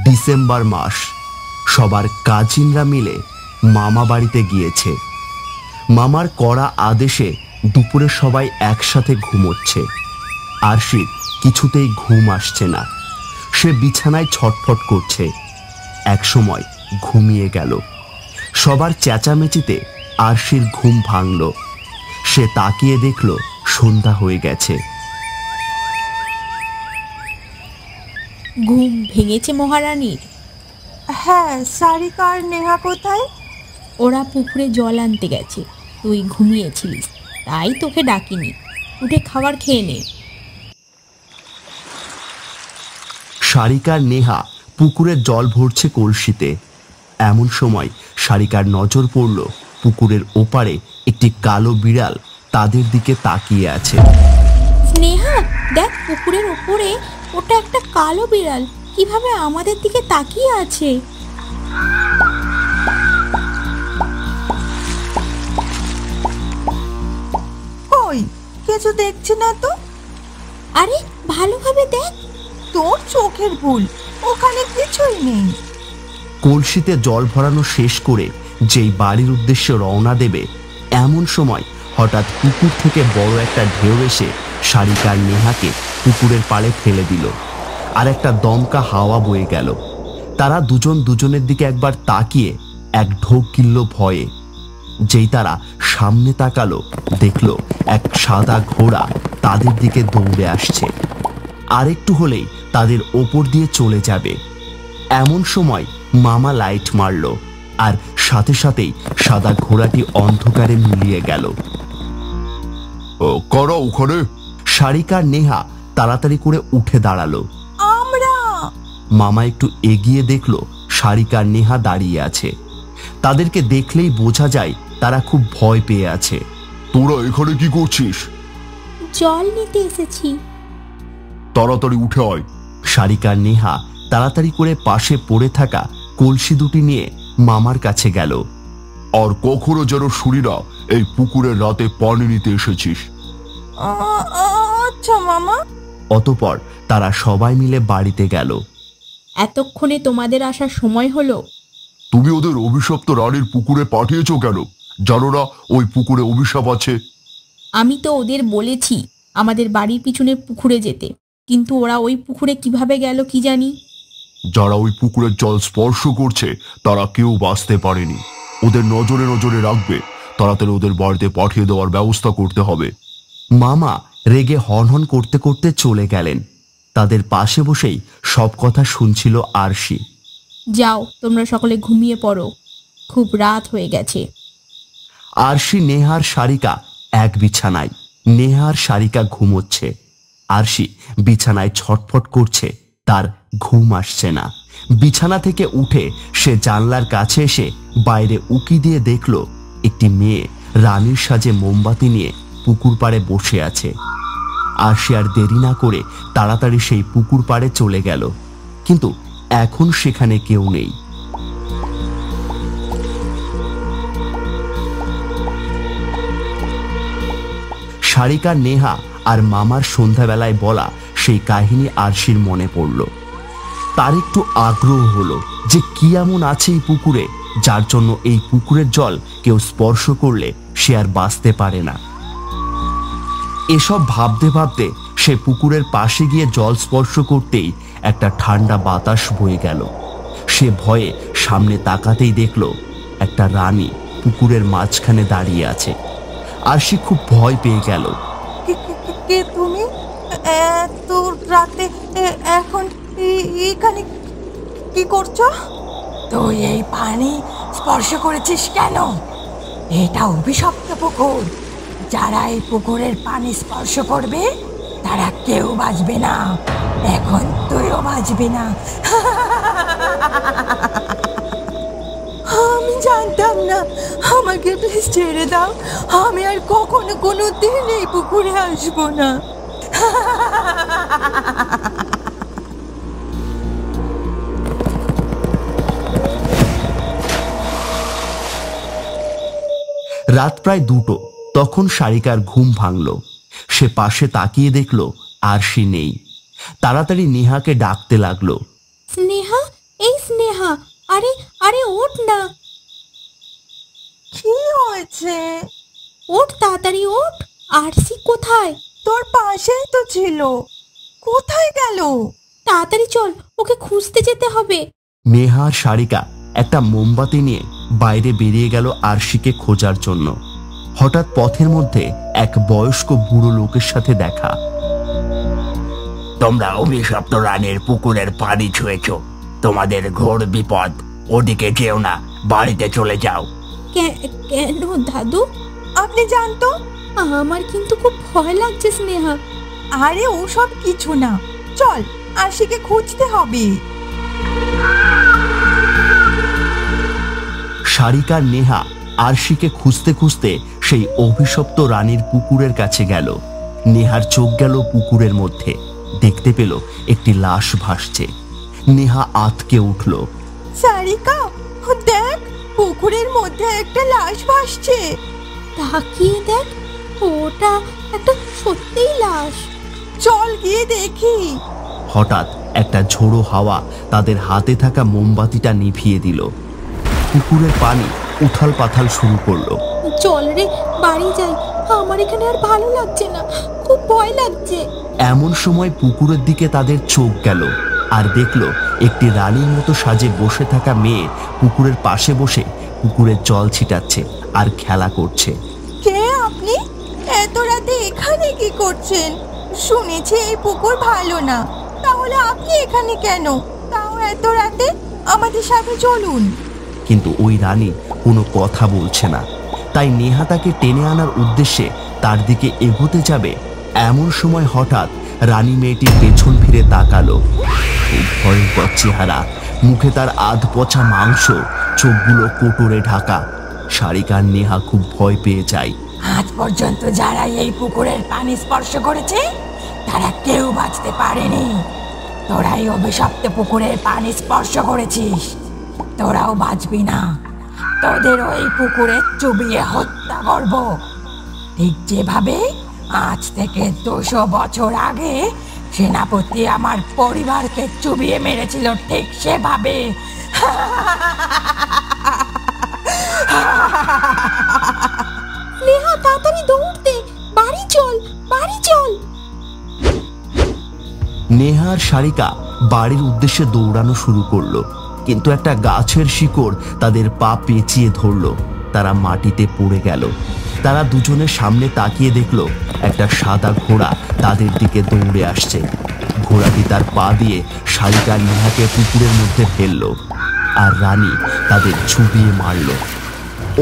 December মাস, সবার কাজিনরা মিলে মামা বাড়িতে গিয়েছে। মামার কড়া আদেশে দুপুরে সবাই একসাথে ঘুমোচ্ছে। আরশির কিছুতেই ঘুম আসছে না, সে বিছানায় ছটফট করছে। একসময় ঘুমিয়ে গেল। সবার চেঁচামেচিতে আরশির ঘুম ভাঙল। সে তাকিয়ে দেখল সন্ধ্যা হয়ে গেছে। ঘুম ভেঙেছে মহারানীর? হ্যাঁ, সারিকা আর নেহা কোথায়? ওরা পুকুরে জল আনতে গেছে, তুই ঘুমিয়েছিলিস তাই তোকে ডাকিনি। উঠে খাবার খেয়ে নে। সারিকার নেহা পুকুরে জল ভরছে কলসিতে। এমন সময় সারিকার নজর পড়ল পুকুরের ওপারে একটি কালো বিড়াল তাদের দিকে তাকিয়ে আছে। স্নেহা, দেখ পুকুরের ওপরে ওটা একটা কালো বিড়াল কিভাবে আমাদের দিকে তাকিয়ে আছে। কই, কিছু দেখছি না তো। আরে ভালোভাবে দেখ। তোর চোখের ভুল, ওখানে কিছুই নেই। কলসিতে জল ভরানো শেষ করে যেই বাড়ির উদ্দেশ্যে রওনা দেবে, এমন সময় হঠাৎ পুকুর থেকে বড় একটা ঢেউ এসে সারিকার নেহাকে পুকুরের পাড়ে ফেলে দিল। আর একটা দমকা হাওয়া বয়ে গেল। তারা দুজন দুজনের দিকে একবার তাকিয়ে এক ঢোক গিলল ভয়ে। যেই তারা সামনে তাকালো, দেখলো এক সাদা ঘোড়া তাদের দিকে দৌড়ে আসছে। আরেকটু হলেই তাদের ওপর দিয়ে চলে যাবে। এমন সময় মামা লাইট মারল, আর সাথে সাথেই সাদা ঘোড়াটি অন্ধকারে মিলিয়ে গেল। কারা ওখানে? সারিকার নেহা তাড়াতাড়ি করে উঠে দাঁড়ালো। আমরা। মামা একটু এগিয়ে দেখলো সারিকার নেহা দাঁড়িয়ে আছে। তাদেরকে দেখলেই বোঝা যায় তারা খুব ভয় পেয়ে আছে। তোরা এখানে কি করছিস? জল নিতে এসেছি। তাড়াতাড়ি উঠে আয়। সারিকার নেহা তাড়াতাড়ি করে পাশে পড়ে থাকা কলসি দুটি নিয়ে মামার কাছে গেল। আর কখনো যেন শুনি না এই পুকুরের রাতে পানি নিতে এসেছিস। আচ্ছা মামা। অতঃপর তারা সবাই মিলে বাড়িতে গেল। এতক্ষণে তোমাদের আসার সময় হলো? তুমি ওদের অভিশপ্ত রানীর পুকুরে পাঠিয়েছো কেন? জানো না ওই পুকুরে অভিশাপ আছে? আমি তো ওদের বলেছি আমাদের বাড়ির পিছনে পুকুরে যেতে, কিন্তু ওরা ওই পুকুরে কিভাবে গেল কি জানি। যারা ওই পুকুরের জল স্পর্শ করছে তারা কেউ বাঁচতে পারেনি। ওদের নজরে নজরে রাখবে, তাড়াতাড়ি ওদের বাড়িতে পাঠিয়ে দেওয়ার ব্যবস্থা করতে হবে। মামা রেগে হনহন করতে করতে চলে গেলেন। তাদের পাশে বসেই সব কথা শুনছিল আরশি। যাও তোমরা সকলে ঘুমিয়ে পড়ো, খুব রাত হয়ে গেছে। আরশি, নেহার, সারিকা এক বিছানায়। নেহার সারিকা ঘুমোচ্ছে। আরশি বিছানায় ছটফট করছে, তার ঘুম আসছে না। বিছানা থেকে উঠে সে জানলার কাছে এসে বাইরে উকি দিয়ে দেখল একটি মেয়ে রানীর সাজে মোমবাতি নিয়ে পুকুর পাড়ে বসে আছে। আরশি আর দেরি না করে তাড়াতাড়ি সেই পুকুর পাড়ে চলে গেল, কিন্তু এখন সেখানে কেউ নেই। সারিকা, নেহা আর মামার সন্ধ্যাবেলায় বলা সেই কাহিনী আরশির মনে পড়ল। তার একটু আগ্রহ হলো যে কি এমন আছে এই পুকুরে যার জন্য এই পুকুরের জল কেউ স্পর্শ করলে সে আর বাঁচতে পারে না। এসব ভাবতে ভাবতে সে পুকুরের পাশে গিয়ে জল স্পর্শ করতেই একটা ঠান্ডা বাতাস বয়ে গেল। সে ভয়ে সামনে তাকাতেই দেখল একটা রানী পুকুরের মাঝখানে দাঁড়িয়ে আছে। আর সে খুব ভয় পেয়ে গেল। কে তুমি? এত রাতে এখন এখানে কি করছো? তুই এই পানি স্পর্শ করেছিস কেন? এটা অভিশপ্ত পুকুর। যারা এই পুকুরের পানি স্পর্শ করবে তারা কেউ বাঁচবে না। এখন তুইও বাঁচবি না। আমি জানতাম না, আমাকে প্লিজ ছেড়ে দাও। আমি আর কখনো কোনো দিন এই পুকুরে আসবো না। রাত প্রায় 2টো। তখন সারিকার ঘুম ভাঙল। সে পাশে তাকিয়ে দেখল আরশি নেই। তাড়াতাড়ি নেহাকে ডাকতে লাগলো। স্নেহা, এই স্নেহা, আরে আরে ওঠ না, কি হয়েছে? ওঠ তাড়াতাড়ি ওঠ। আরসি কোথায়? তোর পাশেই তো ছিল, কোথায় গেল? তাড়াতাড়ি চল, ওকে খুঁজতে যেতে হবে। নেহা আর সারিকা একটা মোমবাতি নিয়ে বাইরে বেরিয়ে গেল আরশিকে খোঁজার জন্য। হঠাৎ পথের মধ্যে এক বয়স্ক বুড়ো লোকের সাথে দেখা। তোমরা অভিশপ্ত রানীর পুকুরের পানি ছুঁয়েছ, তোমাদের ঘোর বিপদ। ওদিকে যেও না, বাড়িতে চলে যাও। কেন দাদু? আপনি জানতো? আমার কিন্তু খুব ভয় লাগছে স্নেহা। আরে ওসব কিছু না, চল আরশিকে খুঁজতে হবে। সারিকা নেহা আরশিকে খুঁজতে খুঁজতে সেই অভিশপ্ত রানীর পুকুরের কাছে গেল। নেহার চোখ গেল পুকুরের মধ্যে, দেখতে পেল একটি লাশ ভাসছে। নেহা আঁতকে উঠল। সারিকা, দেখ, পুকুরের মধ্যে একটা লাশ ভাসছে। তাকিয়ে দেখ, ওটা একটা সত্যিই লাশ। চল গিয়ে দেখি। হঠাৎ একটা ঝোড়ো হাওয়া তাদের হাতে থাকা মোমবাতিটা নিভিয়ে দিল। পুকুরের পানি উথাল পাথাল শুরু করলো। চল রে, বাড়ি যাই, আমার এখানে আর ভালো লাগছে না, খুব ভয় লাগছে। এমন সময় পুকুরের দিকে তাদের চোখ গেল, আর দেখলো একটি রানীর মতো সাজে বসে থাকা মেয়ে পুকুরের পাশে বসে পুকুরের জল ছিটাচ্ছে আর খেলা করছে। কে আপনি? এত রাতে এখানে কি করছেন? শুনেছি এই পুকুর ভালো না, তাহলে আপনি এখানে কেন? তাও এত রাতে? আমাদের সাথে চলুন। কিন্তু ওই রানী কোনো কথা বলছে না। তাই নেহা তাকে টেনে আনার উদ্দেশ্যে তার দিকে এগোতে যাবে, এমন সময় হঠাৎ রানী মেয়েটি পেছন ফিরে তাকালো। খুব ভয়ঙ্কর চেহারা, মুখে তার আধ পচা মাংস, চোখগুলো কোটরে ঢাকা। সারিকা আর নেহা খুব ভয় পেয়ে যায়। আজ পর্যন্ত যারা এই পুকুরের পানি স্পর্শ করেছে তারা কেউ বাঁচতে পারেনি। তোরাই অভিশপ্ত পুকুরের পানি স্পর্শ করেছিস, তোরাও বাঁচবি না। তোদের ওই পুকুরে চুবিয়ে হত্যা করব, ঠিক যেভাবে আজ থেকে 200 বছর আগে সেনাপতি আমার পরিবারকে চুবিয়ে মেরেছিল, ঠিক সেভাবে। নেহা, তাড়াতাড়ি দৌড় দে, বাড়ি চল, বাড়ি চল। নেহা আর সারিকা বাড়ির উদ্দেশ্যে দৌড়ানো শুরু করলো, কিন্তু একটা গাছের শিকড় তাদের পা পেঁচিয়ে ধরলো। তারা মাটিতে পড়ে গেল। তারা দুজনের সামনে তাকিয়ে দেখলো একটা সাদা ঘোড়া তাদের দিকে দৌড়ে আসছে। ঘোড়াটি তার পা দিয়ে সারিকা নেহাকে পুকুরের মধ্যে ফেললো, আর রানী তাদের চুবিয়ে মারল।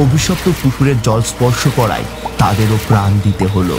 অভিশপ্ত পুকুরের জল স্পর্শ করায় তাদেরও প্রাণ দিতে হলো।